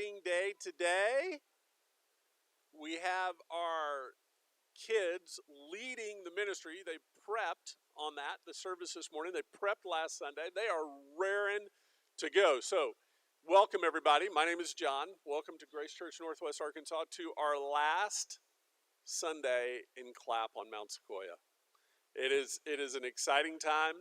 exciting day today. We have our kids leading the ministry. They prepped on that, the service this morning. They prepped last Sunday. They are raring to go. So, welcome everybody. My name is John. Welcome to Grace Church Northwest Arkansas to our last Sunday in CLAPP on Mount Sequoyah. It is an exciting time.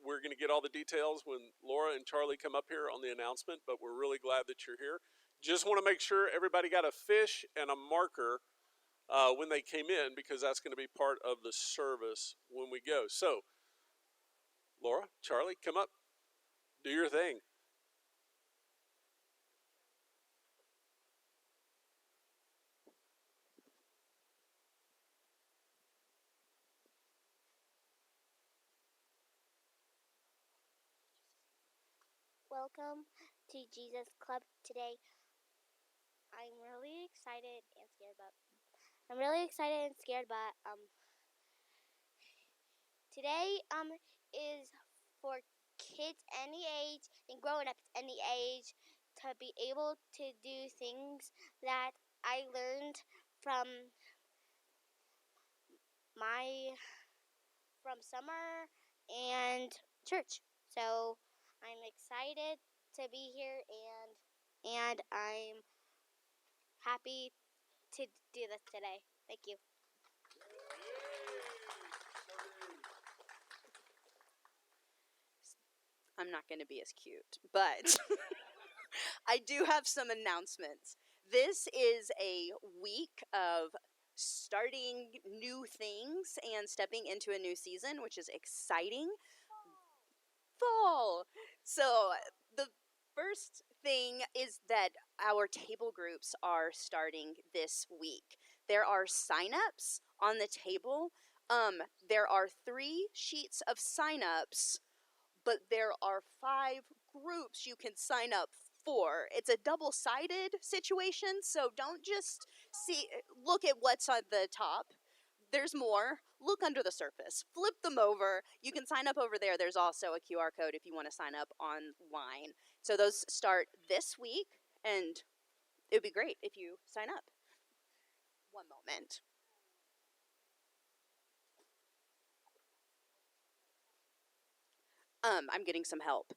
We're going to get all the details when Laura and Charlie come up here on the announcement, but we're really glad that you're here. Just want to make sure everybody got a fish and a marker when they came in, because that's going to be part of the service when we go. So, Laura, Charlie, come up, do your thing. Welcome to Jesus Club today. I'm really excited and scared, but today is for kids any age and grown-ups any age to be able to do things that I learned from summer and church. So I'm excited to be here, and I'm happy to do this today. Thank you. I'm not going to be as cute, but I do have some announcements. This is a week of starting new things and stepping into a new season, which is exciting. Fall. So the first thing is that our table groups are starting this week. There are sign-ups on the table. There are 3 sheets of sign-ups, but there are 5 groups you can sign up for. It's a double-sided situation, so don't just look at what's on the top. There's more. Look under the surface. Flip them over. You can sign up over there. There's also a QR code if you want to sign up online. So those start this week, and it would be great if you sign up. One moment. I'm getting some help.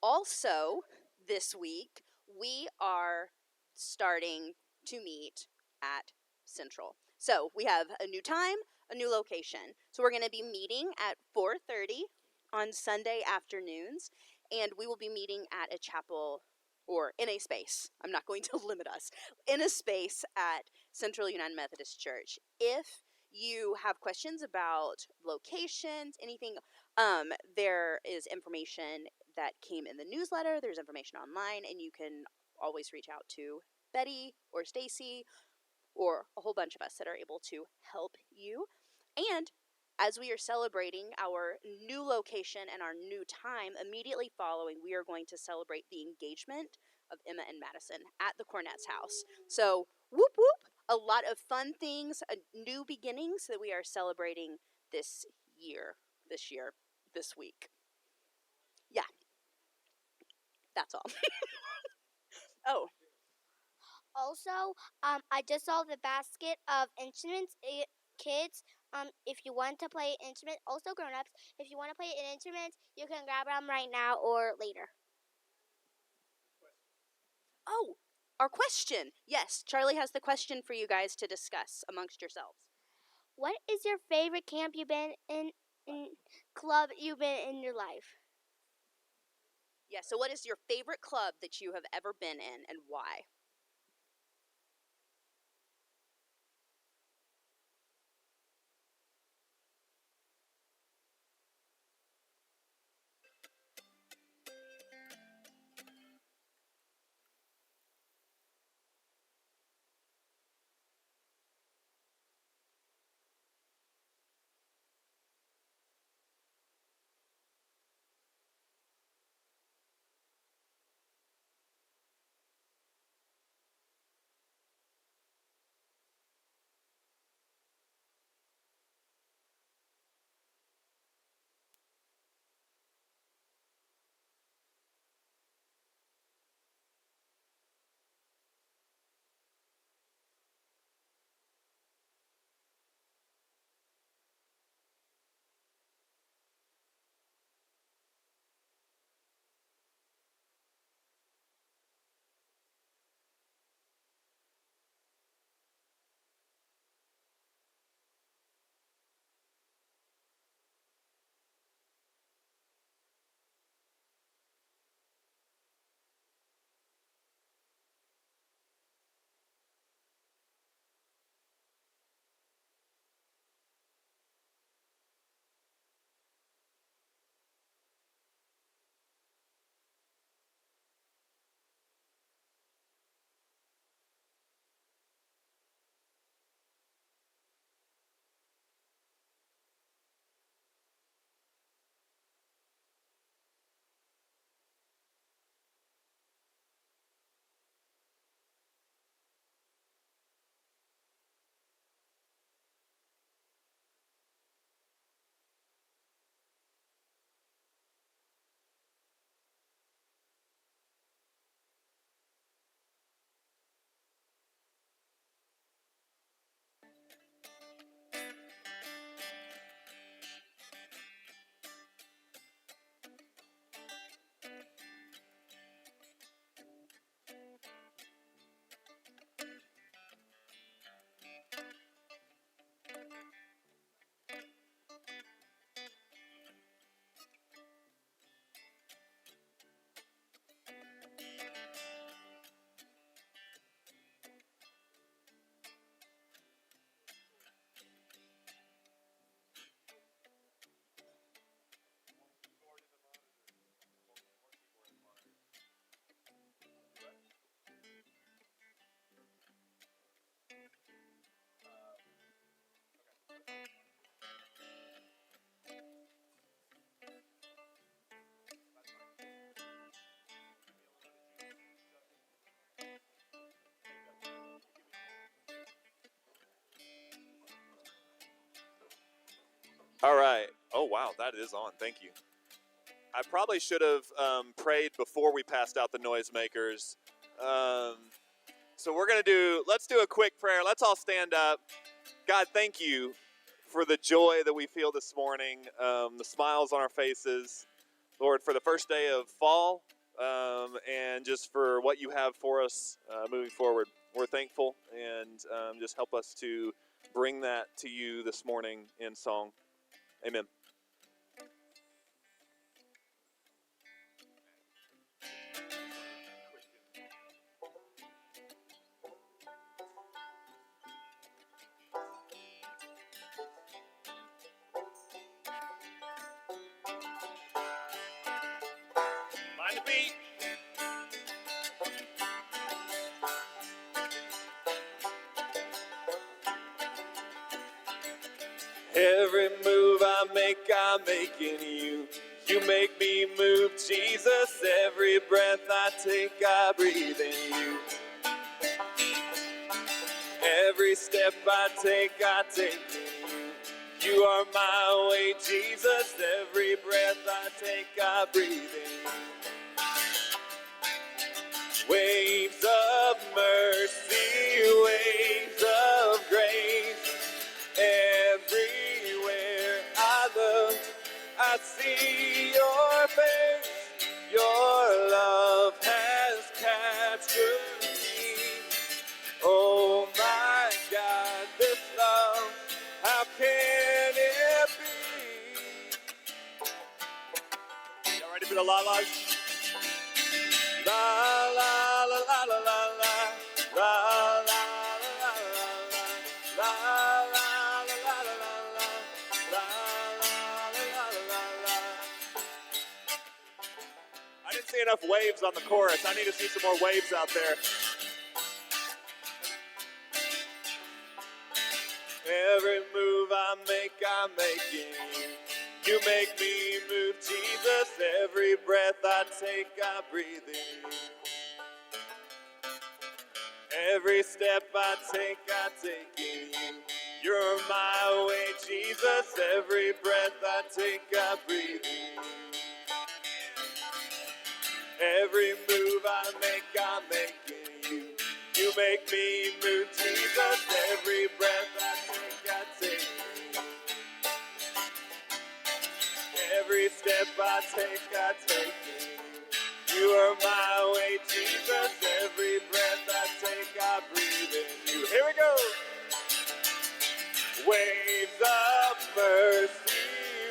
Also, this week, we are starting to meet at Central. So we have a new time, a new location. So we're going to be meeting at 4:30 on Sunday afternoons, and we will be meeting at a chapel or in a space. I'm not going to limit us. In a space at Central United Methodist Church. If you have questions about locations, anything, there is information that came in the newsletter. There's information online, and you can always reach out to Betty or Stacy or a whole bunch of us that are able to help you. And as we are celebrating our new location and our new time, immediately following, we are going to celebrate the engagement of Emma and Madison at the Cornett's house. So, whoop whoop, a lot of fun things, new beginnings that we are celebrating this week. Yeah, that's all. Oh. Also, I just saw the basket of instruments. Kids, if you want to play an instrument, also grown-ups, if you want to play an instrument, you can grab them right now or later. Oh, our question. Yes, Charlie has the question for you guys to discuss amongst yourselves. What is your favorite camp you've been in club you've been in your life? Yeah, so what is your favorite club that you have ever been in, and why? All right. Oh, wow, that is on. Thank you. I probably should have prayed before we passed out the noisemakers. So let's do a quick prayer. Let's all stand up. God, thank you for the joy that we feel this morning, the smiles on our faces. Lord, for the first day of fall, and just for what you have for us moving forward. We're thankful, and just help us to bring that to you this morning in song. Amen. Mind the beat. Every move I make, I'm making you. You make me move, Jesus. Every breath I take, I breathe in you. Every step I take in you. You are my way, Jesus. Every breath I take, I breathe in you. Waves of mercy, waves of grace. Everywhere I look, I see your face. Your love has captured me. Oh my God, this love, how can it be? Y'all ready for the la-las? La la la la la la la la la la la la la. I didn't see enough waves on the chorus. I need to see some more waves out there. Every move I make, I'm making you. You make me move, Jesus. Every breath I take, I breathe in you. Every step I take in you. You're my way, Jesus. Every breath I take, I breathe in you. Every move I make, I'm making you. You make me move, Jesus. Every breath I take you. Every step I take you. You are my way, Jesus. Every breath I take, I breathe in you. Here we go. Waves of mercy,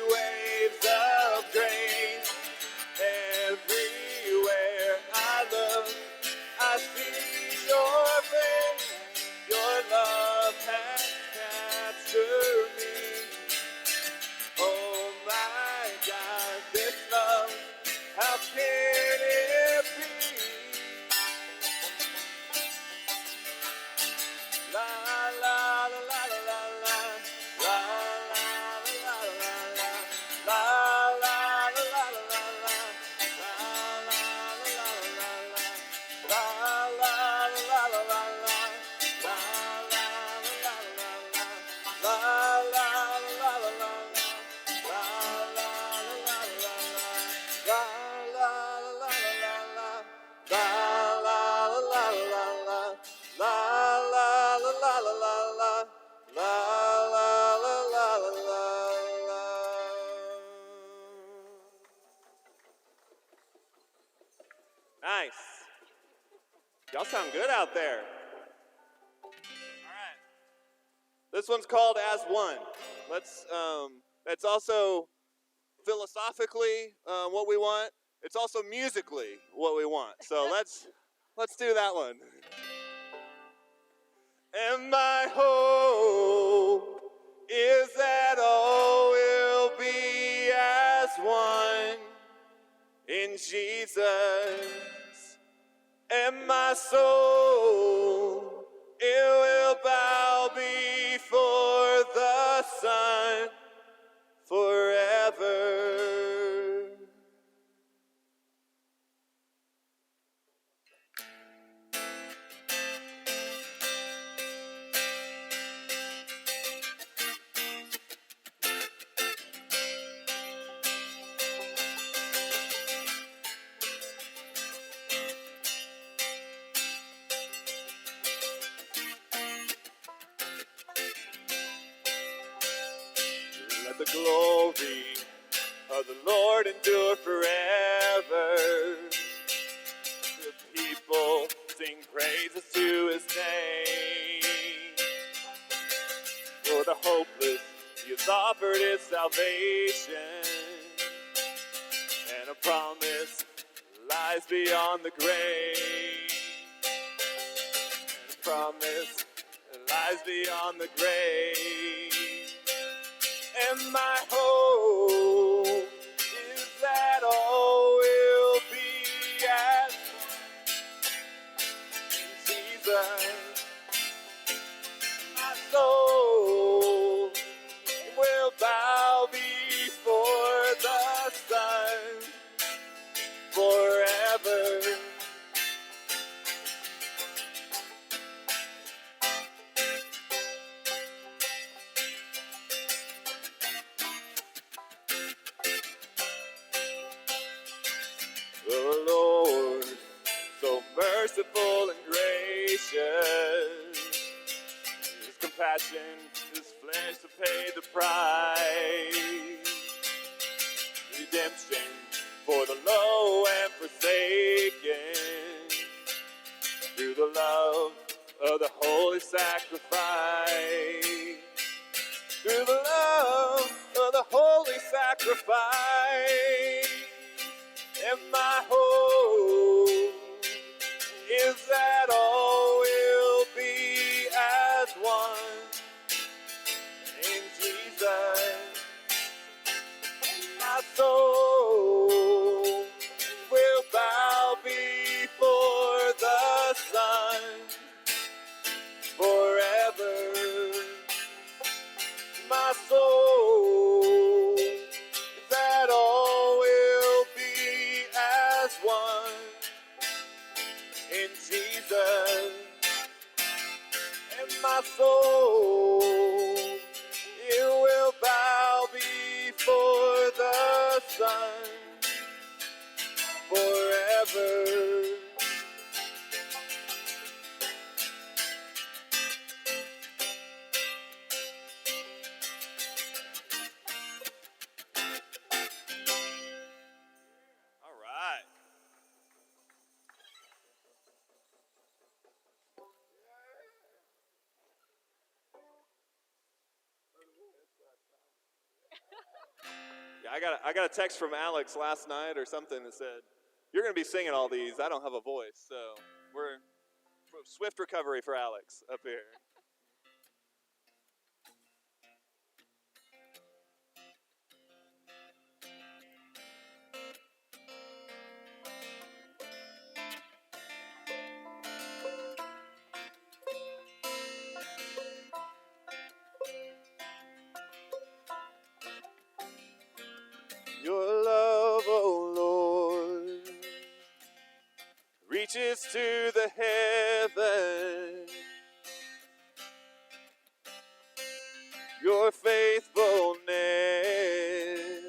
waves of grace. Everywhere I look, I see your face. Your love has captured me. Oh my God, this love, how can it be? La la la la la la la la la la la la la la. Nice. Y'all sound good out there. All right. This one's called As One. That's also philosophically what we want. It's also musically what we want. So let's do that one. And my hope is that all will be as one in Jesus. And my soul, it will bow before the Son forever. Let the glory of the Lord endure forever. The people sing praises to his name. For the hopeless, he has offered his salvation, and a promise lies beyond the grave. And a promise lies beyond the grave. And my hope is that all will be as one in Jesus. My soul will bow before the Son forever. The Lord, so merciful and gracious, his compassion, his flesh to pay the price. Redemption for the low and forsaken, through the love of the holy sacrifice. Through the love of the holy sacrifice. And my hope is that all will be as one in Jesus. My soul will bow before the Son forever. My soul is that all will be as one in Jesus. And my soul, it will bow before the Son forever. All right. Yeah, I got a text from Alex last night or something that said, "You're going to be singing all these. I don't have a voice." So we're swift recovery for Alex up here. Your love, oh Lord, reaches to the heavens. Your faithfulness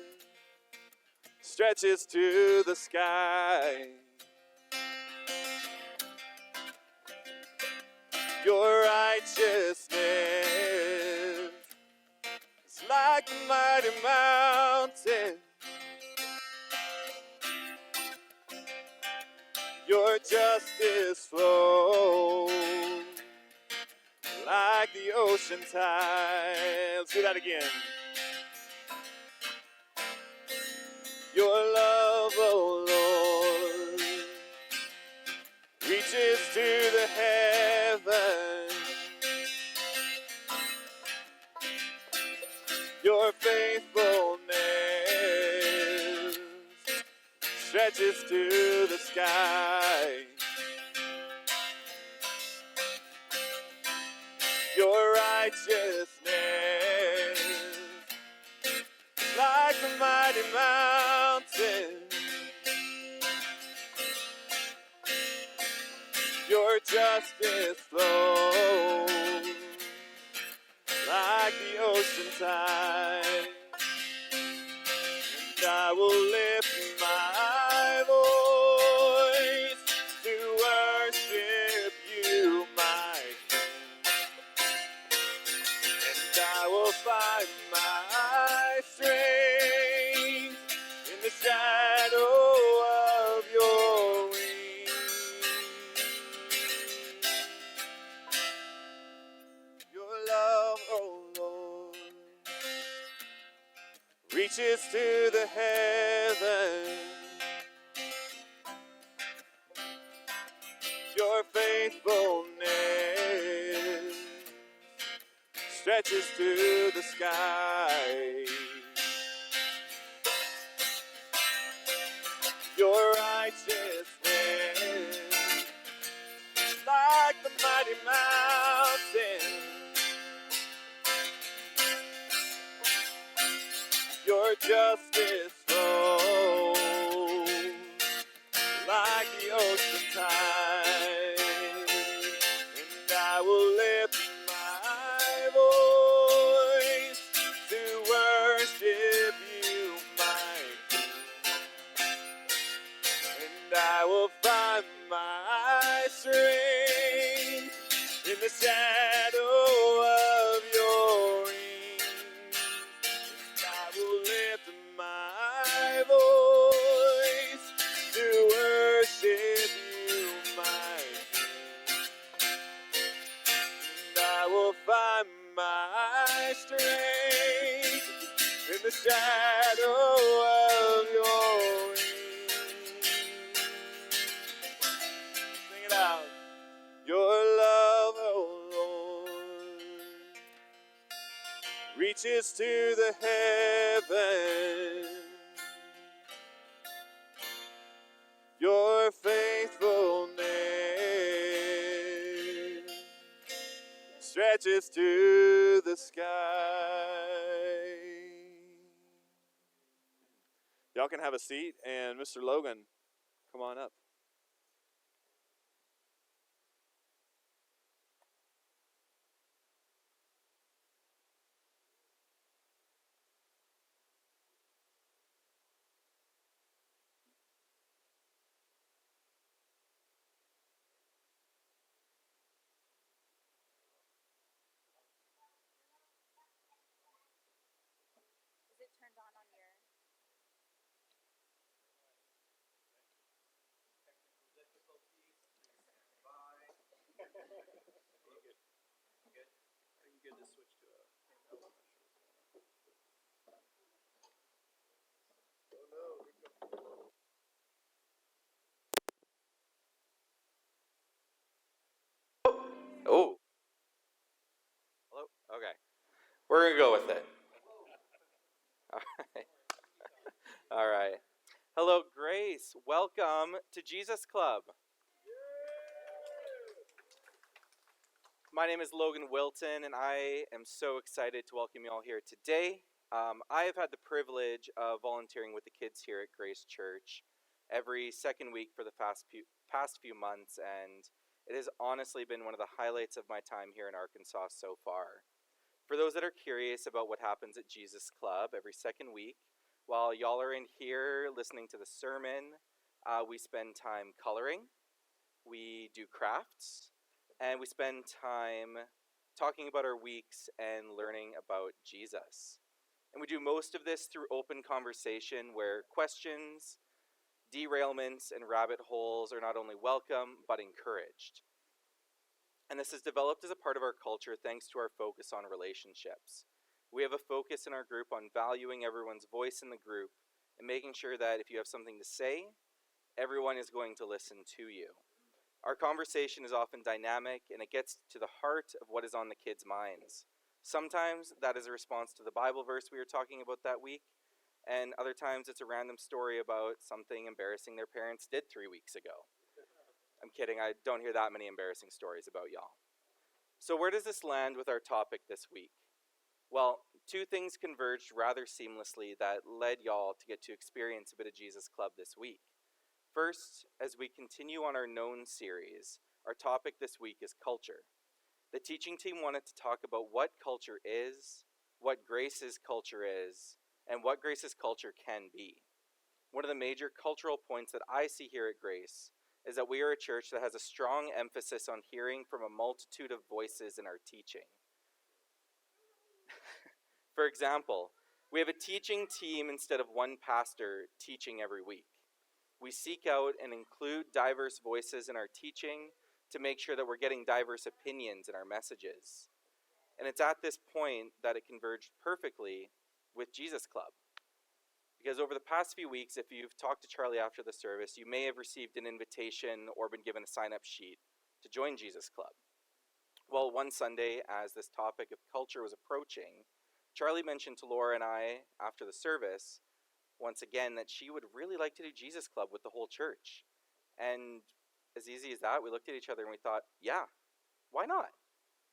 stretches to the sky. Your righteousness is like a mighty mountain. Your justice flows like the ocean tide. Let's do that again. Your love, oh Lord, reaches to the heavens. Your faithfulness stretches to the sky. Your righteousness like a mighty mountain. Your justice flows like the ocean tide. And I will lift my voice to worship you, my King. And I will find my reaches to the heavens. Your faithfulness stretches to the sky. Your righteousness, like the mighty mountain. Your justice flows like the ocean tide. And I will lift my voice to worship you, my King. And I will find my strength in the shadow of your wings. And I will lift my voice to worship you, my King. And I will find my strength in the shadow of your wings. Sing it out. Your love, oh Lord, reaches to the heavens. Your faithfulness stretches to the sky. Y'all can have a seat, and Mr. Logan, come on up. Is it turned on your... Oh. Hello? Okay. We're going to go with it. All right. All right. Hello, Grace. Welcome to Jesus Club. My name is Logan Wilton, and I am so excited to welcome you all here today. I have had the privilege of volunteering with the kids here at Grace Church every second week for the past few months, and it has honestly been one of the highlights of my time here in Arkansas so far. For those that are curious about what happens at Jesus Club every second week, while y'all are in here listening to the sermon, we spend time coloring, we do crafts, and we spend time talking about our weeks and learning about Jesus. And we do most of this through open conversation where questions, derailments, and rabbit holes are not only welcome, but encouraged. And this is developed as a part of our culture thanks to our focus on relationships. We have a focus in our group on valuing everyone's voice in the group and making sure that if you have something to say, everyone is going to listen to you. Our conversation is often dynamic, and it gets to the heart of what is on the kids' minds. Sometimes that is a response to the Bible verse we were talking about that week, and other times it's a random story about something embarrassing their parents did 3 weeks ago. I'm kidding, I don't hear that many embarrassing stories about y'all. So where does this land with our topic this week? Well, two things converged rather seamlessly that led y'all to get to experience a bit of Jesus Club this week. First, as we continue on our Known series, our topic this week is culture. The teaching team wanted to talk about what culture is, what Grace's culture is, and what Grace's culture can be. One of the major cultural points that I see here at Grace is that we are a church that has a strong emphasis on hearing from a multitude of voices in our teaching. For example, we have a teaching team instead of one pastor teaching every week. We seek out and include diverse voices in our teaching to make sure that we're getting diverse opinions in our messages. And it's at this point that it converged perfectly with Jesus Club. Because over the past few weeks, if you've talked to Charlie after the service, you may have received an invitation or been given a sign-up sheet to join Jesus Club. Well, one Sunday, as this topic of culture was approaching, Charlie mentioned to Laura and I after the service, once again, that she would really like to do Jesus Club with the whole church. And as easy as that, we looked at each other and we thought, yeah, why not?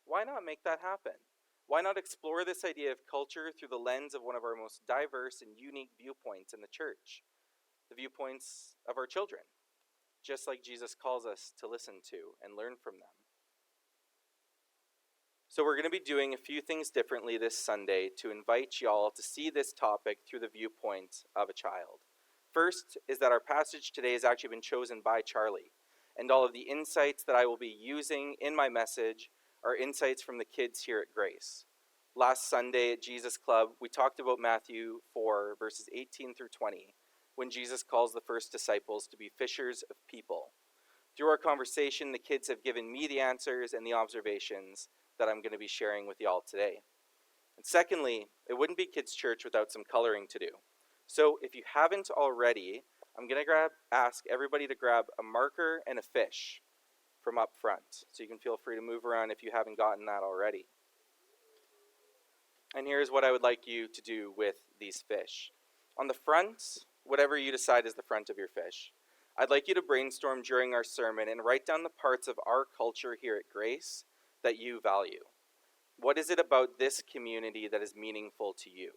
Why not make that happen? Why not explore this idea of culture through the lens of one of our most diverse and unique viewpoints in the church, the viewpoints of our children, just like Jesus calls us to listen to and learn from them. So we're going to be doing a few things differently this Sunday to invite y'all to see this topic through the viewpoint of a child. First is that our passage today has actually been chosen by Charlie, and all of the insights that I will be using in my message are insights from the kids here at Grace. Last Sunday at Jesus Club, we talked about Matthew 4, verses 18 through 20, when Jesus calls the first disciples to be fishers of people. Through our conversation, the kids have given me the answers and the observations that I'm going to be sharing with y'all today. And secondly, it wouldn't be Kids Church without some coloring to do. So if you haven't already, I'm going to ask everybody to grab a marker and a fish from up front. So you can feel free to move around if you haven't gotten that already. And here's what I would like you to do with these fish. On the front, whatever you decide is the front of your fish, I'd like you to brainstorm during our sermon and write down the parts of our culture here at Grace that you value. What is it about this community that is meaningful to you?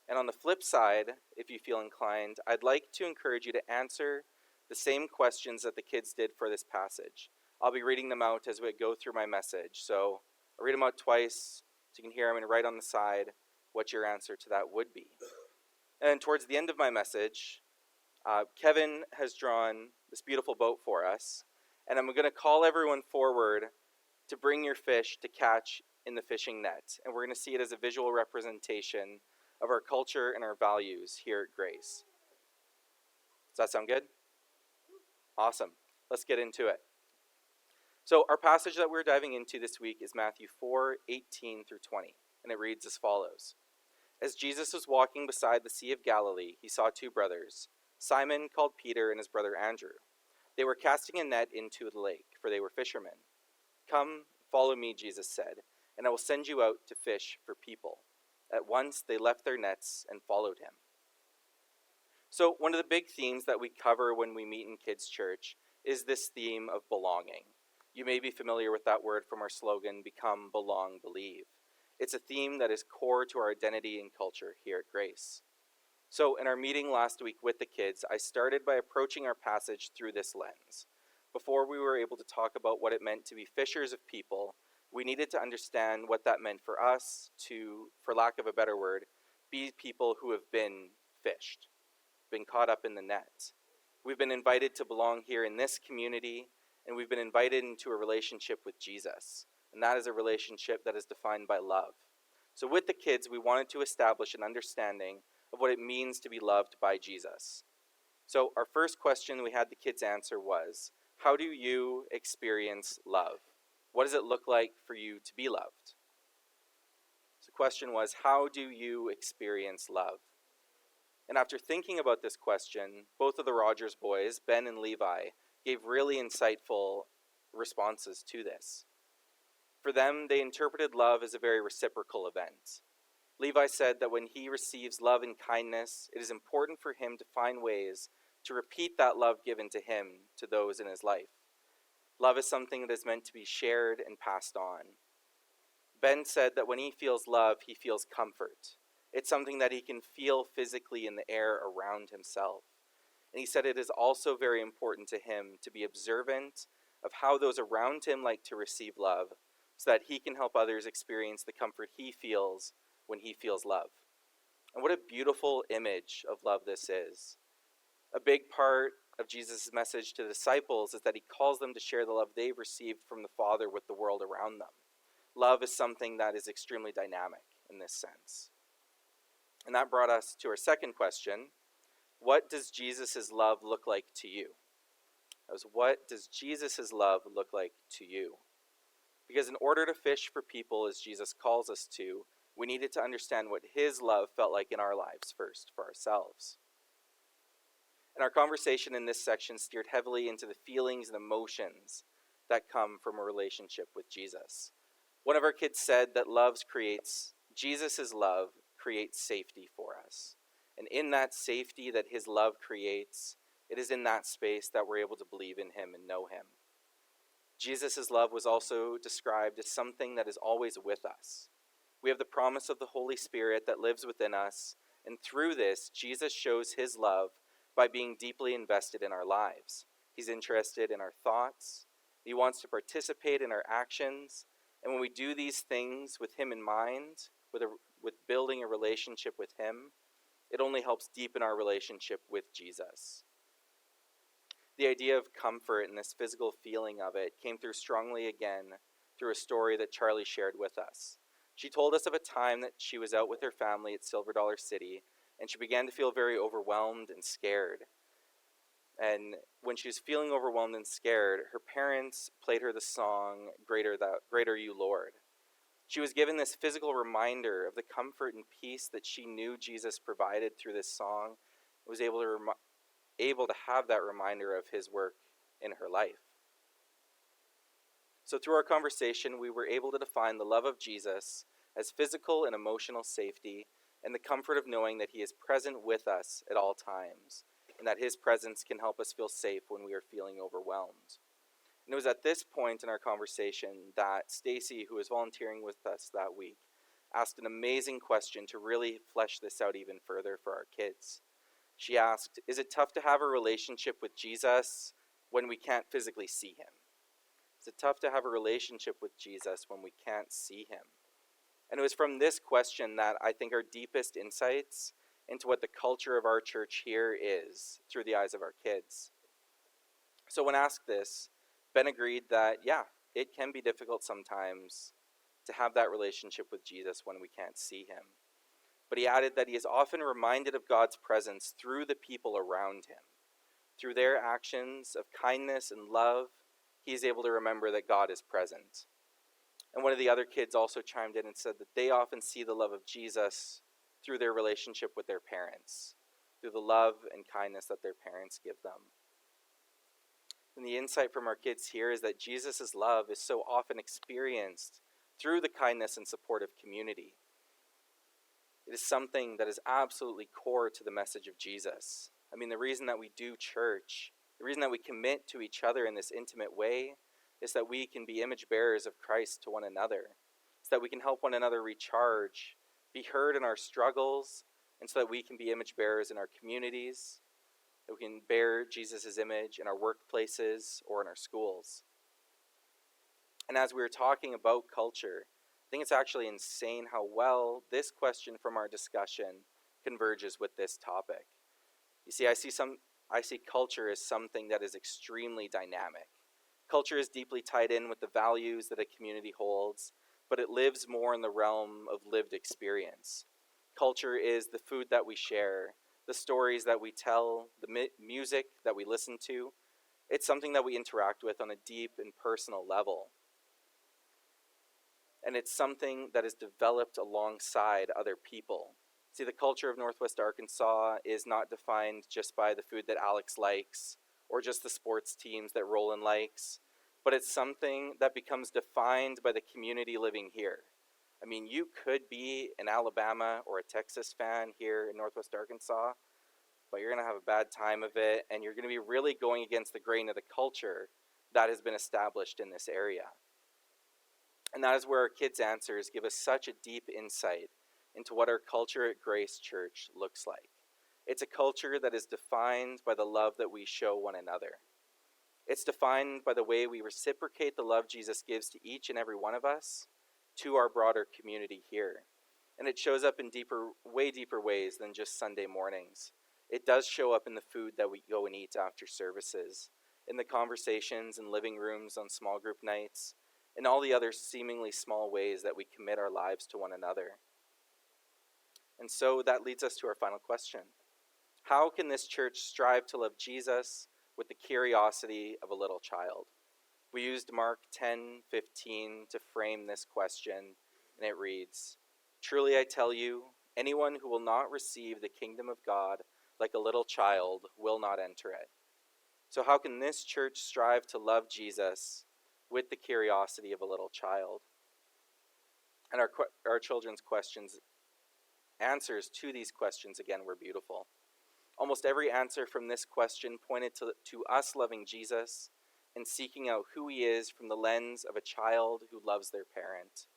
And on the flip side, if you feel inclined, I'd like to encourage you to answer the same questions that the kids did for this passage. I'll be reading them out as we go through my message. So I'll read them out twice so you can hear them and write on the side what your answer to that would be. And towards the end of my message, Kevin has drawn this beautiful boat for us, and I'm going to call everyone forward to bring your fish to catch in the fishing net. And we're going to see it as a visual representation of our culture and our values here at Grace. Does that sound good? Awesome. Let's get into it. So our passage that we're diving into this week is Matthew 4, 18 through 20, and it reads as follows. As Jesus was walking beside the Sea of Galilee, he saw two brothers, Simon called Peter and his brother Andrew. They were casting a net into the lake, for they were fishermen. Come, follow me, Jesus said, and I will send you out to fish for people. At once they left their nets and followed him. So one of the big themes that we cover when we meet in Kids Church is this theme of belonging. You may be familiar with that word from our slogan, Become, Belong, Believe. It's a theme that is core to our identity and culture here at Grace. So in our meeting last week with the kids, I started by approaching our passage through this lens. Before we were able to talk about what it meant to be fishers of people, we needed to understand what that meant for us to, for lack of a better word, be people who have been fished, been caught up in the net. We've been invited to belong here in this community, and we've been invited into a relationship with Jesus. And that is a relationship that is defined by love. So with the kids, we wanted to establish an understanding of what it means to be loved by Jesus. So our first question we had the kids answer was, how do you experience love? What does it look like for you to be loved? So the question was, how do you experience love? And after thinking about this question, both of the Rogers boys, Ben and Levi, gave really insightful responses to this. For them, they interpreted love as a very reciprocal event. Levi said that when he receives love and kindness, it is important for him to find ways to repeat that love given to him to those in his life. Love is something that is meant to be shared and passed on. Ben said that when he feels love, he feels comfort. It's something that he can feel physically in the air around himself. And he said it is also very important to him to be observant of how those around him like to receive love, so that he can help others experience the comfort he feels when he feels love. And what a beautiful image of love this is. A big part of Jesus' message to the disciples is that he calls them to share the love they've received from the Father with the world around them. Love is something that is extremely dynamic in this sense. And that brought us to our second question. What does Jesus' love look like to you? That was, what does Jesus' love look like to you? Because in order to fish for people as Jesus calls us to, We needed to understand what his love felt like in our lives first, for ourselves. And our conversation in this section steered heavily into the feelings and emotions that come from a relationship with Jesus. One of our kids said that Jesus' love creates safety for us. And in that safety that his love creates, it is in that space that we're able to believe in him and know him. Jesus' love was also described as something that is always with us. We have the promise of the Holy Spirit that lives within us, and through this, Jesus shows his love by being deeply invested in our lives. He's interested in our thoughts. He wants to participate in our actions. And when we do these things with him in mind, with building a relationship with him, it only helps deepen our relationship with Jesus. The idea of comfort and this physical feeling of it came through strongly again through a story that Charlie shared with us. She told us of a time that she was out with her family at Silver Dollar City, and she began to feel very overwhelmed and scared. And when she was feeling overwhelmed and scared, her parents played her the song, Greater You, Lord. She was given this physical reminder of the comfort and peace that she knew Jesus provided through this song, and was able to have that reminder of his work in her life. So through our conversation, we were able to define the love of Jesus as physical and emotional safety, and the comfort of knowing that he is present with us at all times, and that his presence can help us feel safe when we are feeling overwhelmed. And it was at this point in our conversation that Stacy, who was volunteering with us that week, asked an amazing question to really flesh this out even further for our kids. She asked, is it tough to have a relationship with Jesus when we can't physically see him? Is it tough to have a relationship with Jesus when we can't see him? And it was from this question that I think our deepest insights into what the culture of our church here is through the eyes of our kids. So when asked this, Ben agreed that, yeah, it can be difficult sometimes to have that relationship with Jesus when we can't see him. But he added that he is often reminded of God's presence through the people around him. Through their actions of kindness and love, he is able to remember that God is present. And one of the other kids also chimed in and said that they often see the love of Jesus through their relationship with their parents, through the love and kindness that their parents give them. And the insight from our kids here is that Jesus' love is so often experienced through the kindness and support of community. It is something that is absolutely core to the message of Jesus. I mean, the reason that we do church, the reason that we commit to each other in this intimate way is that we can be image bearers of Christ to one another. It's that we can help one another recharge, be heard in our struggles, and so that we can be image bearers in our communities, that we can bear Jesus' image in our workplaces or in our schools. And as we were talking about culture, I think it's actually insane how well this question from our discussion converges with this topic. You see, I see culture as something that is extremely dynamic. Culture is deeply tied in with the values that a community holds, but it lives more in the realm of lived experience. Culture is the food that we share, the stories that we tell, the music that we listen to. It's something that we interact with on a deep and personal level. And it's something that is developed alongside other people. See, the culture of Northwest Arkansas is not defined just by the food that Alex likes or just the sports teams that Roland likes, but it's something that becomes defined by the community living here. I mean, you could be an Alabama or a Texas fan here in Northwest Arkansas, but you're going to have a bad time of it, and you're going to be really going against the grain of the culture that has been established in this area. And that is where our kids' answers give us such a deep insight into what our culture at Grace Church looks like. It's a culture that is defined by the love that we show one another. It's defined by the way we reciprocate the love Jesus gives to each and every one of us to our broader community here. And it shows up in way deeper ways than just Sunday mornings. It does show up in the food that we go and eat after services, in the conversations in living rooms on small group nights, and all the other seemingly small ways that we commit our lives to one another. And so that leads us to our final question. How can this church strive to love Jesus with the curiosity of a little child? We used Mark 10:15 to frame this question, and it reads, Truly I tell you, anyone who will not receive the kingdom of God like a little child will not enter it. So how can this church strive to love Jesus with the curiosity of a little child? And our children's answers to these questions again were beautiful. Almost every answer from this question pointed to us loving Jesus and seeking out who he is from the lens of a child who loves their parent.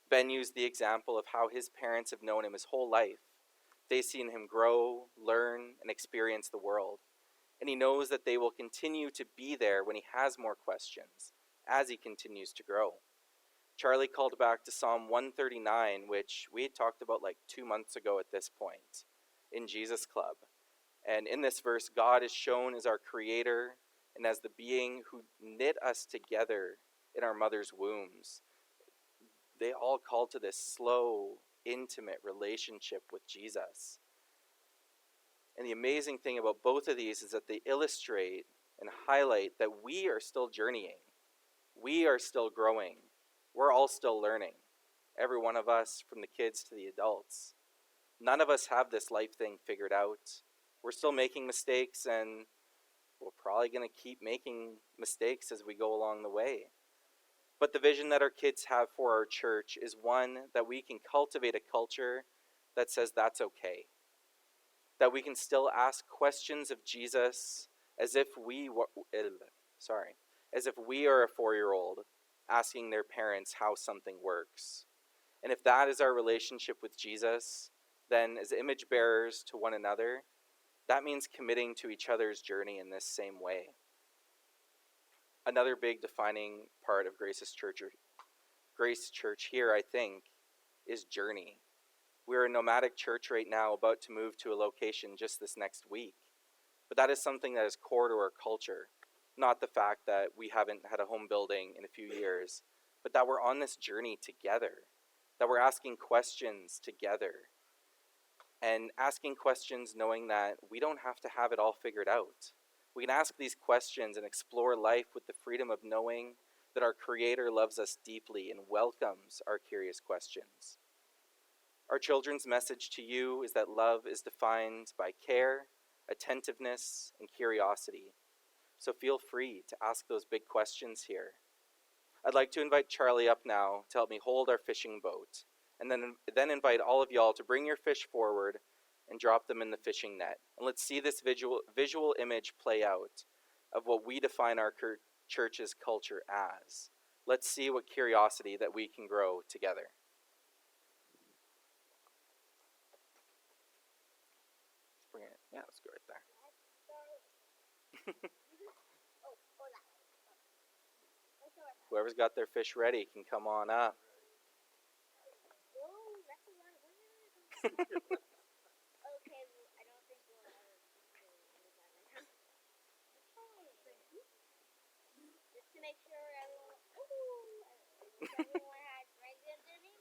Ben used the example of how his parents have known him his whole life. They've seen him grow, learn, and experience the world. And he knows that they will continue to be there when he has more questions, as he continues to grow. Charlie called back to Psalm 139, which we had talked about like 2 months ago at this point in Jesus Club. And in this verse, God is shown as our creator and as the being who knit us together in our mother's wombs. They all call to this slow, intimate relationship with Jesus. And the amazing thing about both of these is that they illustrate and highlight that we are still journeying. We are still growing. We're all still learning. Every one of us, from the kids to the adults. None of us have this life thing figured out. We're still making mistakes, and we're probably going to keep making mistakes as we go along the way. But the vision that our kids have for our church is one that we can cultivate a culture that says that's okay. That we can still ask questions of Jesus as if we are a 4-year-old asking their parents how something works. And if that is our relationship with Jesus, then as image bearers to one another, that means committing to each other's journey in this same way. Another big defining part of Grace Church here, I think, is journey. We're a nomadic church right now, about to move to a location just this next week. But that is something that is core to our culture. Not the fact that we haven't had a home building in a few years, but that we're on this journey together. That we're asking questions together. And asking questions knowing that we don't have to have it all figured out. We can ask these questions and explore life with the freedom of knowing that our Creator loves us deeply and welcomes our curious questions. Our children's message to you is that love is defined by care, attentiveness, and curiosity. So feel free to ask those big questions here. I'd like to invite Charlie up now to help me hold our fishing boat, and then invite all of y'all to bring your fish forward and drop them in the fishing net. And let's see this visual image play out of what we define our church's culture as. Let's see what curiosity that we can grow together. Let's bring it. Yeah, let's go right there. Whoever's got their fish ready can come on up.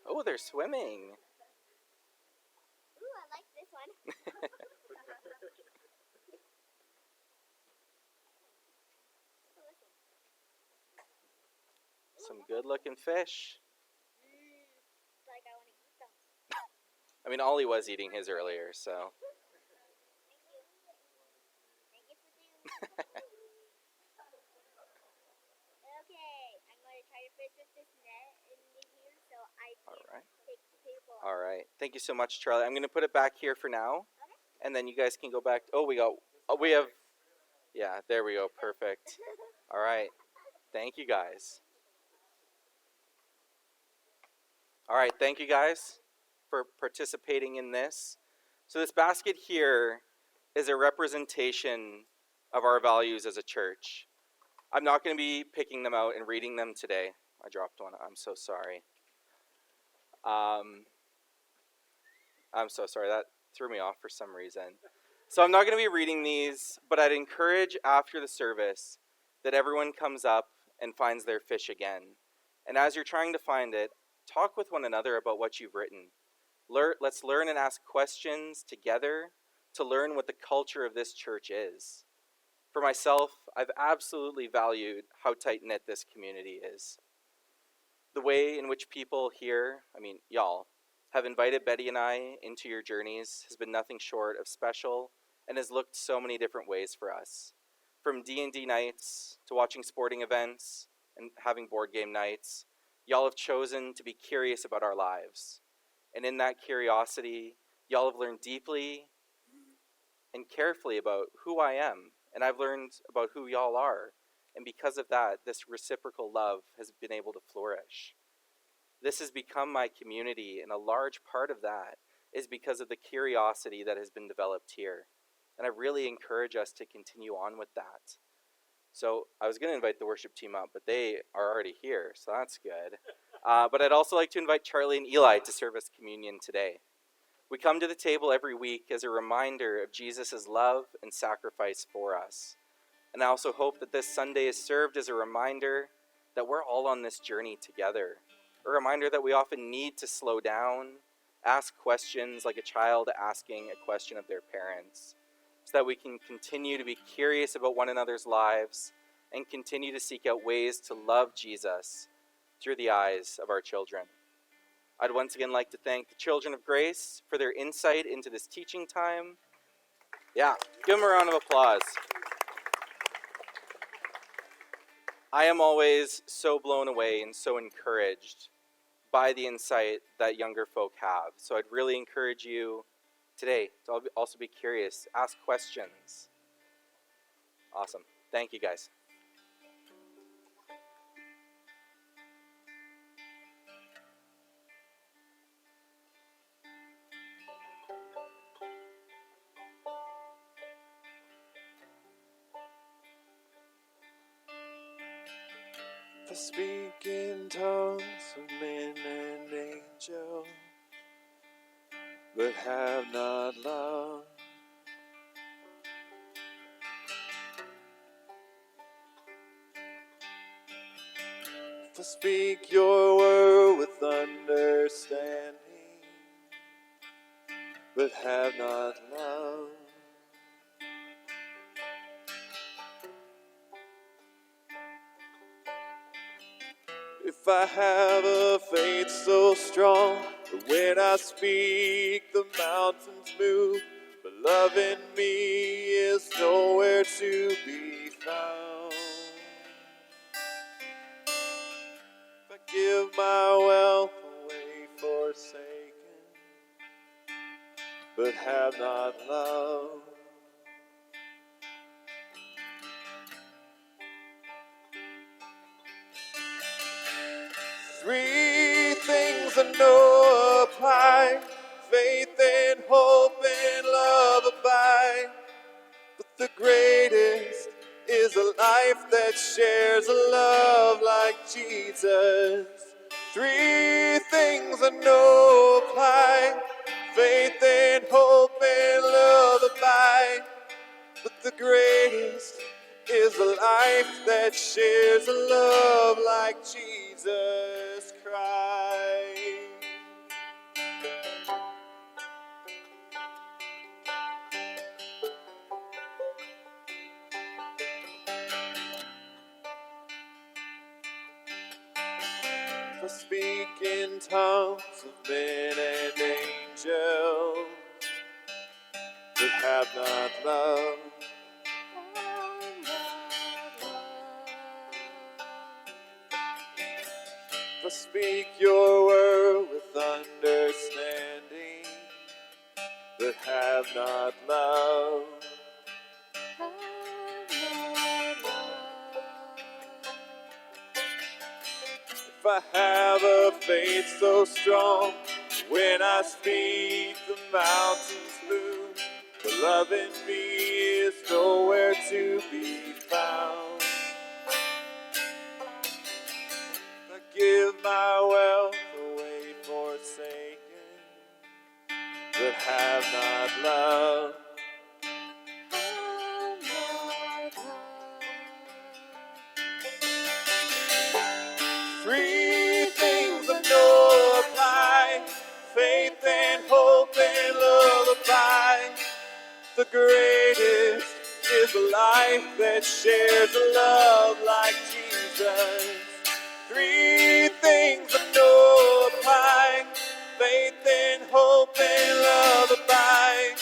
Oh, they're swimming. Ooh, I like this one. Some good-looking fish. Like I want to eat them. I mean, Ollie was eating his earlier, so. Thank you for doing that. Okay, I'm going to try to fish with this net in here so I can take the people off. All right. Thank you so much, Charlie. I'm going to put it back here for now, and then you guys can go back. Yeah, there we go. Perfect. All right. Thank you, guys. All right, thank you guys for participating in this. So this basket here is a representation of our values as a church. I'm not going to be picking them out and reading them today. I dropped one. I'm so sorry. I'm so sorry. That threw me off for some reason. So I'm not going to be reading these, but I'd encourage after the service that everyone comes up and finds their fish again. And as you're trying to find it, talk with one another about what you've written. Let's learn and ask questions together to learn what the culture of this church is. For myself, I've absolutely valued how tight-knit this community is. The way in which people here, y'all, have invited Betty and I into your journeys has been nothing short of special and has looked so many different ways for us. From D&D nights to watching sporting events and having board game nights, y'all have chosen to be curious about our lives. And in that curiosity, y'all have learned deeply and carefully about who I am, and I've learned about who y'all are. And because of that, this reciprocal love has been able to flourish. This has become my community, and a large part of that is because of the curiosity that has been developed here. And I really encourage us to continue on with that. So I was going to invite the worship team up, but they are already here, so that's good. But I'd also like to invite Charlie and Eli to serve us communion today. We come to the table every week as a reminder of Jesus' love and sacrifice for us. And I also hope that this Sunday is served as a reminder that we're all on this journey together. A reminder that we often need to slow down, ask questions like a child asking a question of their parents, so that we can continue to be curious about one another's lives and continue to seek out ways to love Jesus through the eyes of our children. I'd once again like to thank the children of Grace for their insight into this teaching time. Yeah, give them a round of applause. I am always so blown away and so encouraged by the insight that younger folk have. So I'd really encourage you today to also be curious, ask questions. Awesome. Thank you, guys. If I speak in tongues of men and angels, but have not love, if I speak your word with understanding, but have not love, if I have a faith so strong that when I speak the mountains move, but love in me is nowhere to be found. If I give my wealth away forsaken, but have not love, three things I know apply: faith and hope and love abide. But the greatest is a life that shares a love like Jesus. Three things I know apply: faith and hope and love abide. But the greatest is a life that shares a love like Jesus Christ. If I speak in tongues of men and angels, but have not love, if I speak your word with understanding, but have not love, if I have a faith so strong, when I speak the mountains move, but love in me is nowhere to be found. If I give my wealth away forsaken, but have not love, three things I know apply: faith and hope and love abide. The greatest is a life that shares a love like Jesus. Three things I know apply: faith and hope and love abide.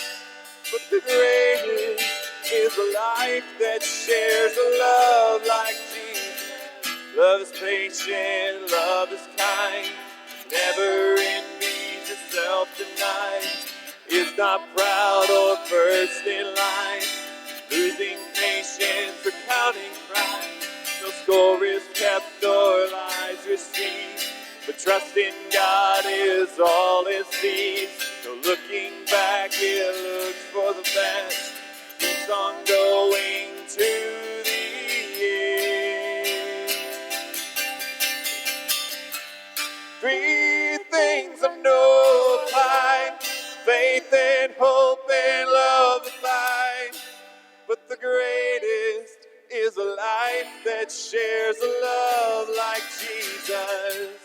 But the greatest is a life that shares a love like Jesus. Love is patient, love is kind, never envies, is self-denying, is not proud or first in line, losing patience or counting pride. No score is kept or lies received, but trust in God is all it sees. No looking back, it looks for the best, keeps on going to the end. Three things I know abide, faith and hope and love abide. But the greatest is a life that shares a love like Jesus.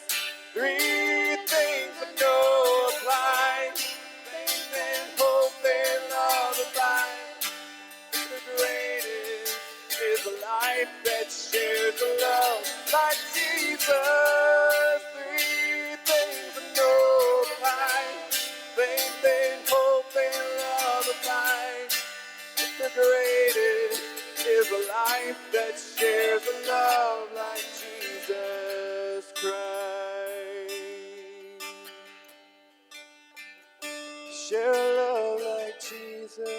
Three things I know apply, faith and hope and love abide. The greatest is a life that shares a love like Jesus. Three things I know apply, faith and hope and love abide. The greatest is a life that shares a love like Jesus Christ. Share a love like Jesus.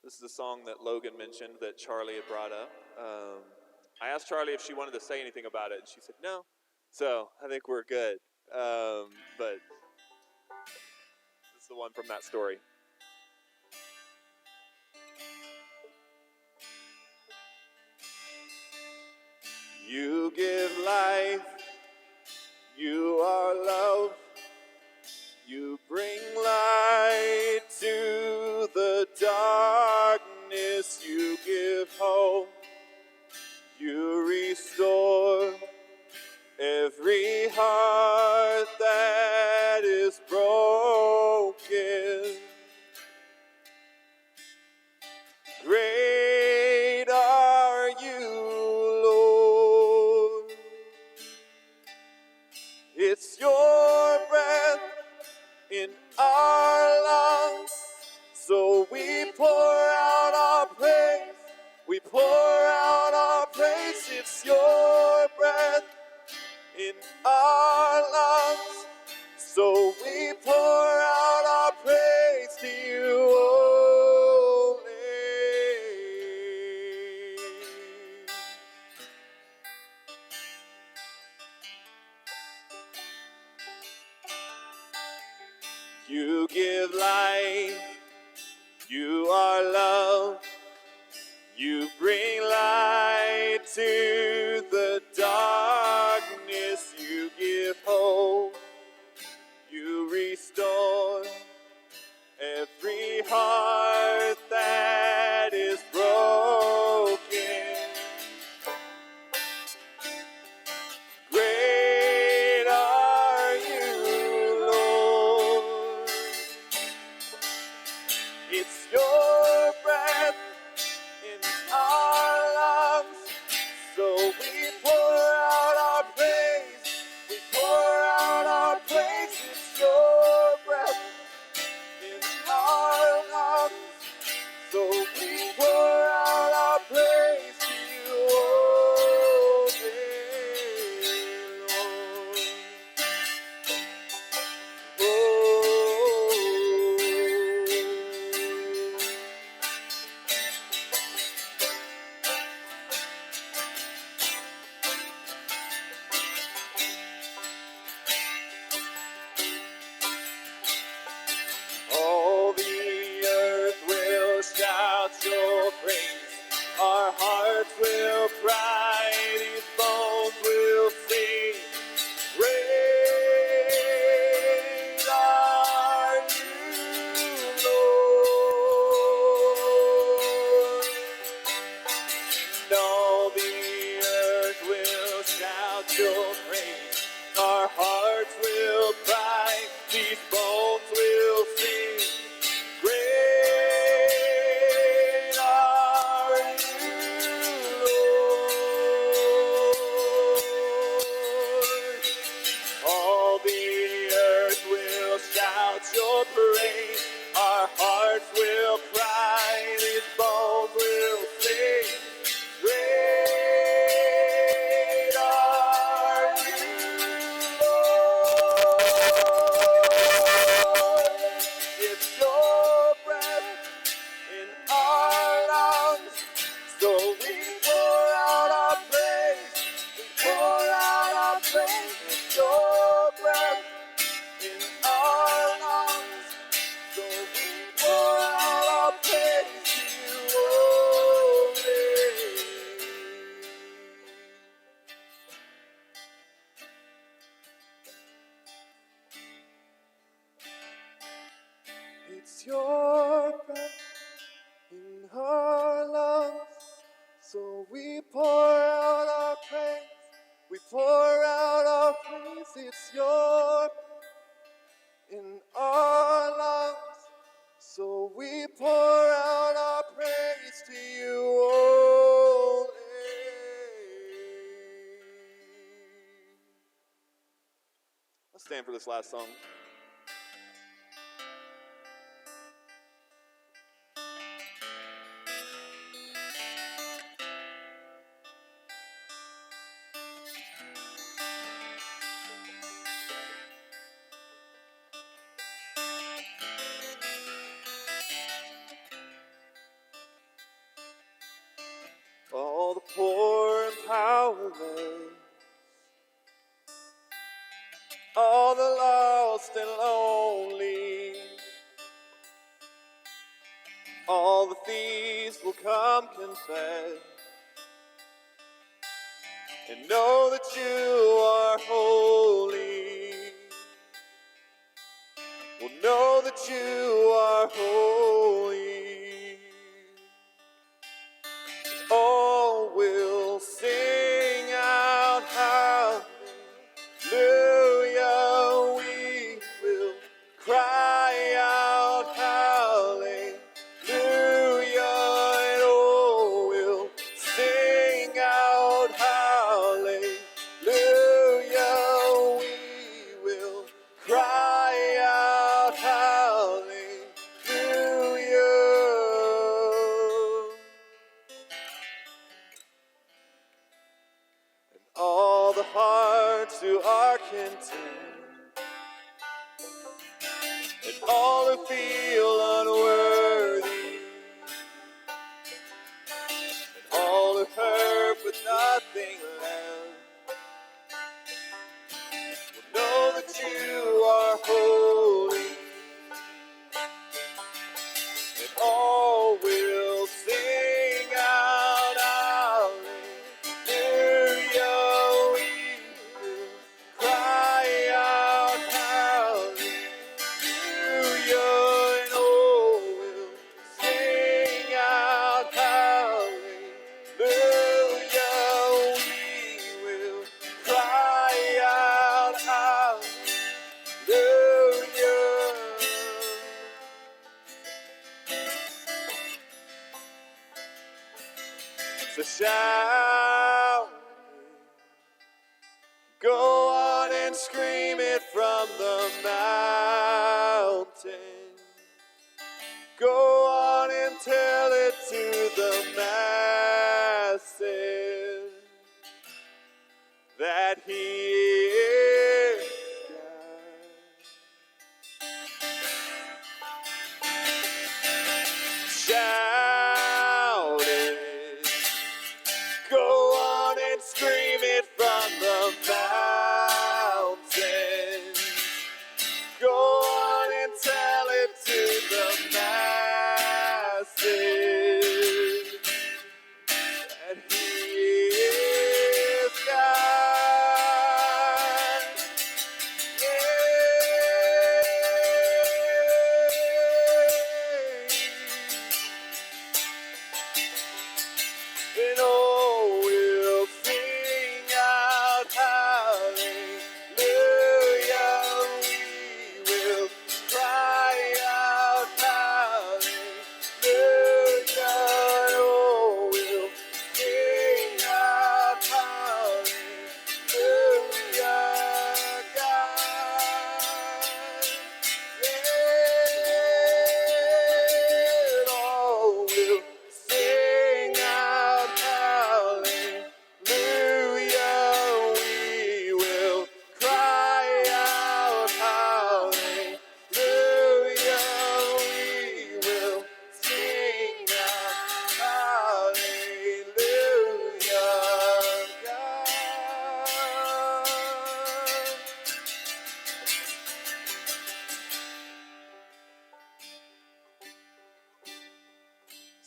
This is a song that Logan mentioned that Charlie had brought up. I asked Charlie if she wanted to say anything about it, and she said no. So I think we're good. But this is the one from that story. You give life, you are love, you bring light to the darkness, you give hope, you restore every heart that is broken. Great are you, Lord. It's your breath in our lungs, so we pour out our praise. We pour out our praise. It's your breath in our lungs, so we pour out our praise to you only. You give life, you are love, you bring light to the darkness, you give hope, you restore every heart that is broken. Great are you, Lord. It's your breath in our lungs, so we pour out our praise, we pour out our these bones will sing. Great are you, Lord. All the earth will shout your praise. Our hearts will cry, these bones will sing. Great are you, Lord. It's your breath in our lungs, so we pour out our praise. We pour out our praise. It's your breath in our lungs, so we pour out our praise to you only. It's your breath in our lungs, so we pour out our praise. We pour out our praise. It's your in our lungs, so we pour out our praise to you only. Let's stand for this last song. All the poor and powerless, all the lost and lonely, all the thieves will come confess and know that you are holy. Will know that you are holy. All will sing out hallelujah. We will cry out hallelujah. And all will sing out hallelujah. We will cry out hallelujah. All the hearts who are content, and all who feel unworthy, and all who hurt with nothing left, will know that you are holy, and all will sing out hallelujah. We will cry out hallelujah, and all will sing out hallelujah. We will cry out hallelujah. So shout, go on and scream it from the mountain. Go on and tell it to the masses that He is God. Shout it. Go on and scream it from the mountains. Go on and tell it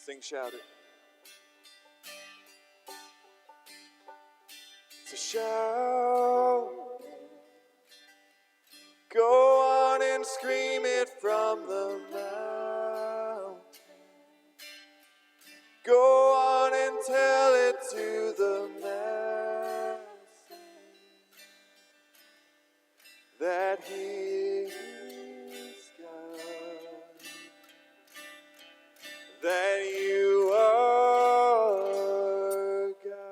sing, shout it. So shout, go on and scream it from the mountain. Go on and tell it to the masses that He is God, that you are God.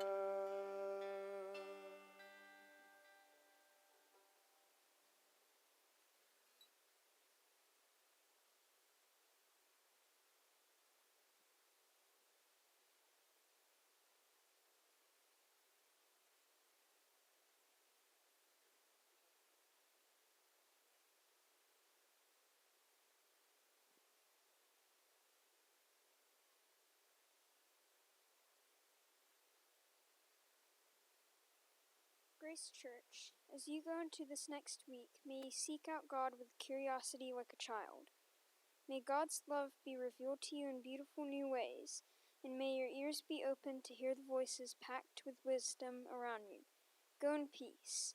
Grace Church, as you go into this next week, may you seek out God with curiosity like a child. May God's love be revealed to you in beautiful new ways, and may your ears be open to hear the voices packed with wisdom around you. Go in peace.